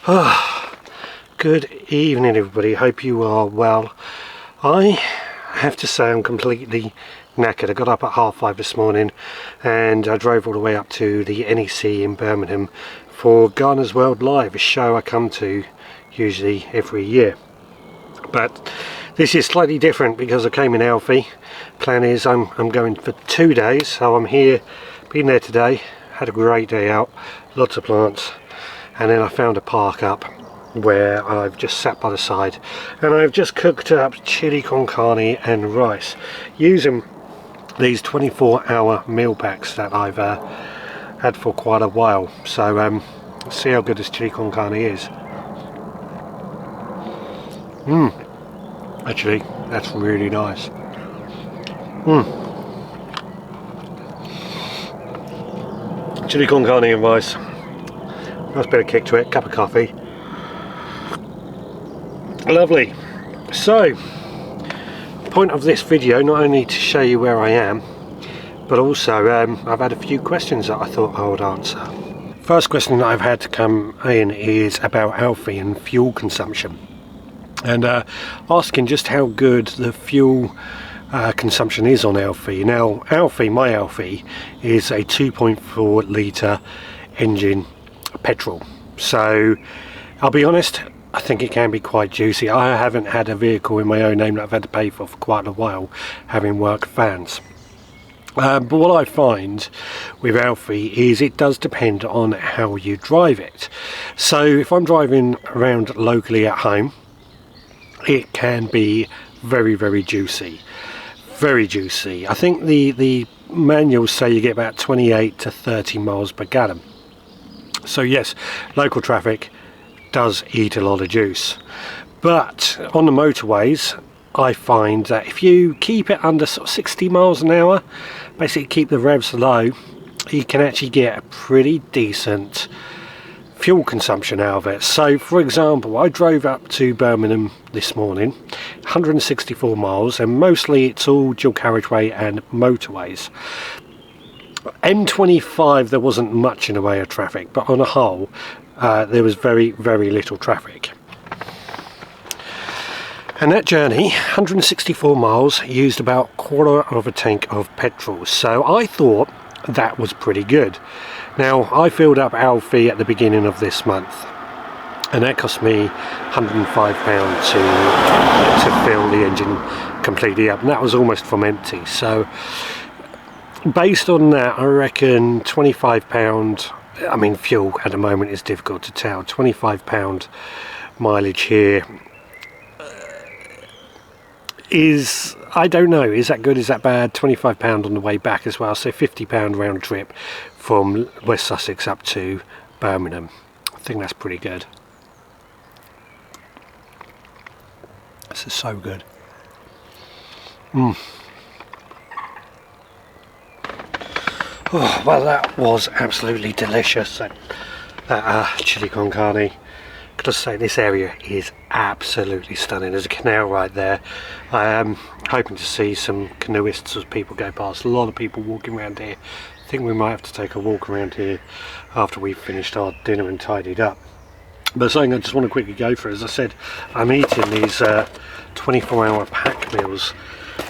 Good evening everybody, hope you are well. I have to say I'm completely knackered. I got up at 5:30 this morning and I drove all the way up to the NEC in Birmingham for Gardener's World Live, a show I come to usually every year. But this is slightly different because I came in Alfie. Plan is I'm going for 2 days, so I'm here, been there today, had a great day out, lots of plants, and then I found a park up where I've just sat by the side and I've just cooked up chili con carne and rice using these 24-hour meal packs that I've had for quite a while. So let's see how good this chili con carne is. Actually, that's really nice. Chili con carne and rice, nice bit of kick to it, cup of coffee. Lovely. So, point of this video, not only to show you where I am, but also I've had a few questions that I thought I would answer. First question that I've had to come in is about Alfie and fuel consumption, and asking just how good the fuel consumption is on Alfie. Now my Alfie is a 2.4 litre engine petrol, so I'll be honest, I think it can be quite juicy. I haven't had a vehicle in my own name that I've had to pay for quite a while, having work vans. But what I find with Alfie is it does depend on how you drive it. So if I'm driving around locally at home, it can be very, very juicy. Very juicy. I think the manuals say you get about 28 to 30 miles per gallon. So yes, local traffic does eat a lot of juice, but on the motorways I find that if you keep it under sort of 60 miles an hour, basically keep the revs low, you can actually get a pretty decent fuel consumption out of it. So for example, I drove up to Birmingham this morning, 164 miles, and mostly it's all dual carriageway and motorways. M25 there wasn't much in the way of traffic, but on a whole there was very, very little traffic. And that journey, 164 miles, used about a quarter of a tank of petrol, so I thought that was pretty good. Now I filled up Alfie at the beginning of this month and that cost me £105 to fill the engine completely up, and that was almost from empty. So based on that, I reckon £25, I mean fuel at the moment is difficult to tell, £25 mileage here is, I don't know, is that good, is that bad? £25 on the way back as well, so £50 round trip from West Sussex up to Birmingham. I think that's pretty good. This is so good. Oh, well, that was absolutely delicious. That chili con carne. Got to say, this area is absolutely stunning. There's a canal right there. I am hoping to see some canoeists as people go past. A lot of people walking around here. I think we might have to take a walk around here after we've finished our dinner and tidied up. But something I just want to quickly go for, as I said, I'm eating these 24-hour pack meals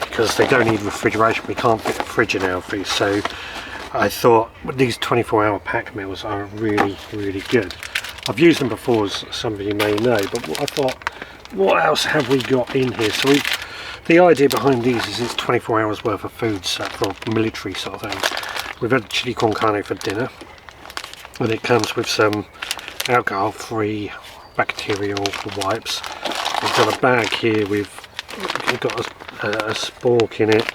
because they don't need refrigeration. We can't fit a fridge in Alfie, so I thought these 24-hour pack meals are really, really good. I've used them before, as some of you may know, but I thought, what else have we got in here? So the idea behind these is it's 24 hours worth of foods for military sort of thing. We've had chili con carne for dinner, and it comes with some alcohol-free bacterial wipes. We've got a bag here we've got a spork in it.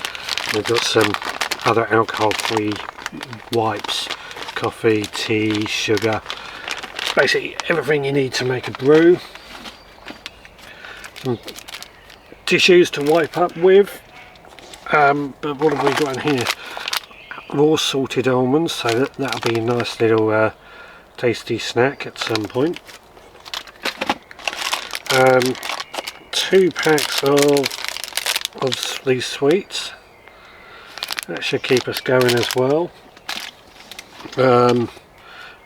We've got some other alcohol-free wipes, coffee, tea, sugar, basically everything you need to make a brew. Some tissues to wipe up with, but what have we got in here? Raw salted almonds, so that'll be a nice little tasty snack at some point. 2 packs of these sweets, that should keep us going as well.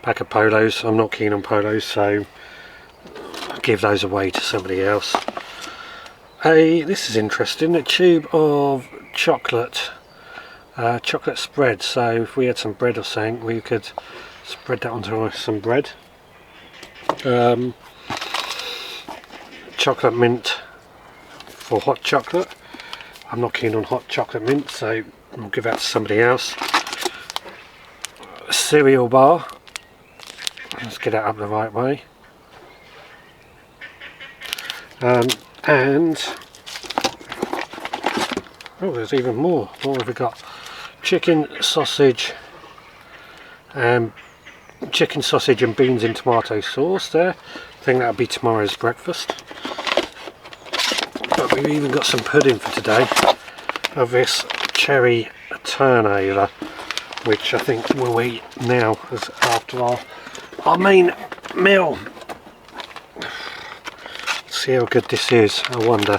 Pack of polos. I'm not keen on polos, so give those away to somebody else. This is interesting, a tube of chocolate spread. So if we had some bread or something, we could spread that onto some bread. Chocolate mint for hot chocolate. I'm not keen on hot chocolate mint, so I'll give that to somebody else. A cereal bar. Let's get that up the right way. And oh, there's even more. What have we got? Chicken sausage and beans in tomato sauce there. I think that'll be tomorrow's breakfast. But we've even got some pudding for today of this cherry turnover, which I think we'll eat now as after our main meal. Let's see how good this is, I wonder.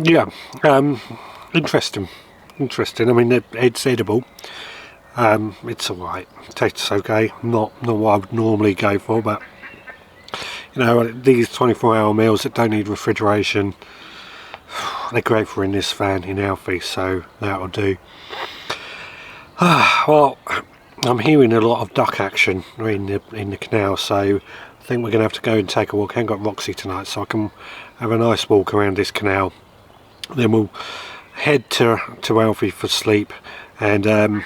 Yeah, interesting. I mean, it's edible. It's alright. Tastes okay. Not what I would normally go for, but you know, these 24-hour meals that don't need refrigeration, they're great for in this van in Alfie, so that'll do. Well, I'm hearing a lot of duck action in the canal, so I think we're going to have to go and take a walk. I haven't got Roxy tonight, so I can have a nice walk around this canal. Then we'll head to Alfie for sleep, and I've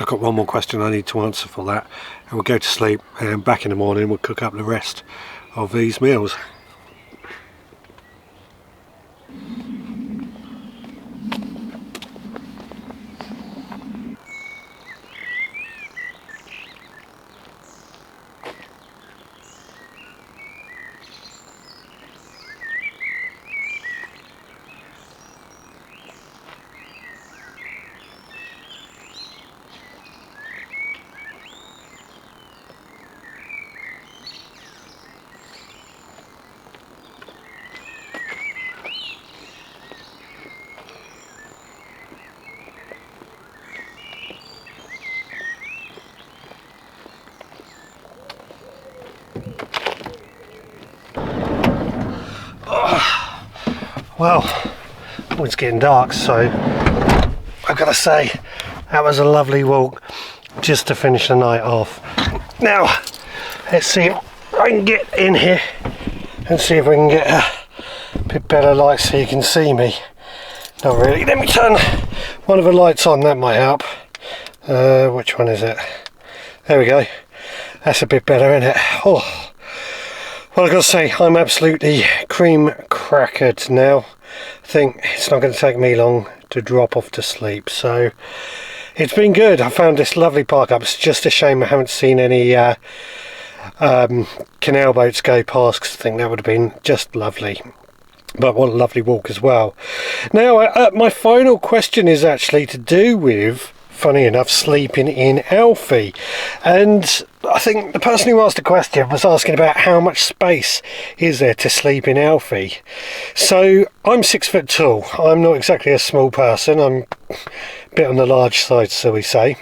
got one more question I need to answer for that, and we'll go to sleep, and back in the morning we'll cook up the rest of these meals. Well, it's getting dark, so I've got to say that was a lovely walk just to finish the night off. Now let's see if I can get in here and see if we can get a bit better light so you can see me. Not really. Let me turn one of the lights on, that might help. Which one is it? There we go. That's a bit better, isn't it? Oh. Well, I've got to say, I'm absolutely cream crackered now. I think it's not going to take me long to drop off to sleep, so it's been good. I found this lovely park up. It's just a shame I haven't seen any canal boats go past, because I think that would have been just lovely. But what a lovely walk as well. Now, my final question is actually to do with, funny enough, sleeping in Alfie. And I think the person who asked the question was asking about how much space is there to sleep in Alfie. So I'm 6 foot tall. I'm not exactly a small person. I'm a bit on the large side, so we say.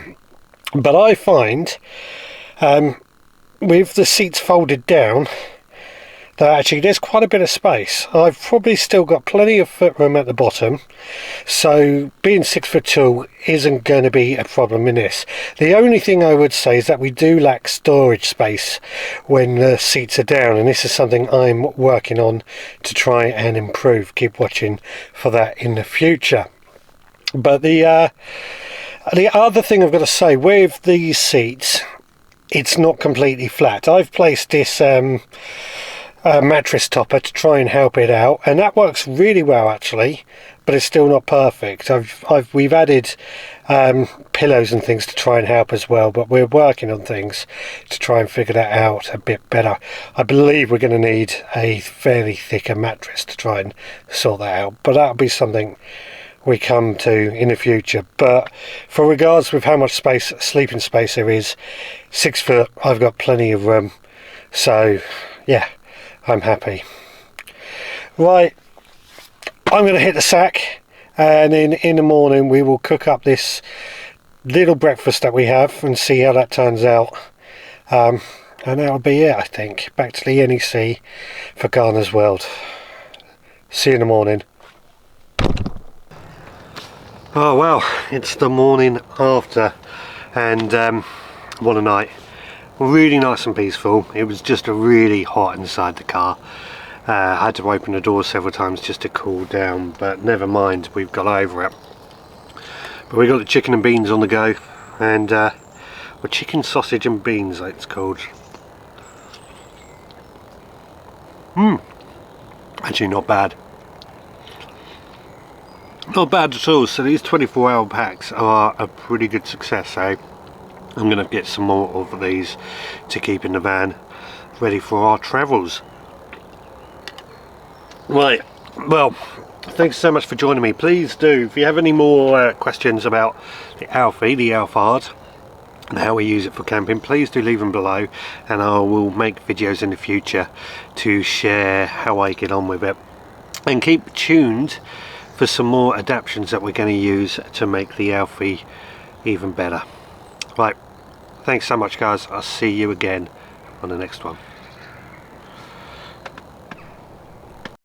But I find with the seats folded down that actually there's quite a bit of space. I've probably still got plenty of footroom at the bottom, so being 6 foot tall isn't going to be a problem in this. The only thing I would say is that we do lack storage space when the seats are down, and this is something I'm working on to try and improve. Keep watching for that in the future. But the other thing I've got to say, with these seats, it's not completely flat. I've placed this mattress topper to try and help it out, and that works really well actually, but it's still not perfect. We've added pillows and things to try and help as well, but we're working on things to try and figure that out a bit better. I believe we're going to need a fairly thicker mattress to try and sort that out, but that'll be something we come to in the future. But for regards with how much space, sleeping space there is, 6 foot, I've got plenty of room. So yeah, I'm happy. Right, I'm going to hit the sack, and then in the morning we will cook up this little breakfast that we have and see how that turns out. And that'll be it, I think. Back to the NEC for Garner's World. See you in the morning. Oh well, it's the morning after, and what a night. Really nice and peaceful. It was just really hot inside the car. I had to open the door several times just to cool down, but never mind, we've got over it. But we got the chicken and beans on the go, and well, chicken sausage and beans it's called. Actually not bad. Not bad at all. So these 24-hour packs are a pretty good success, so I'm going to get some more of these to keep in the van, ready for our travels. Right, well, thanks so much for joining me. Please do, if you have any more questions about the Alphard, and how we use it for camping, please do leave them below, and I will make videos in the future to share how I get on with it. And keep tuned for some more adaptations that we're going to use to make the Alfie even better. Right, thanks so much guys, I'll see you again on the next one.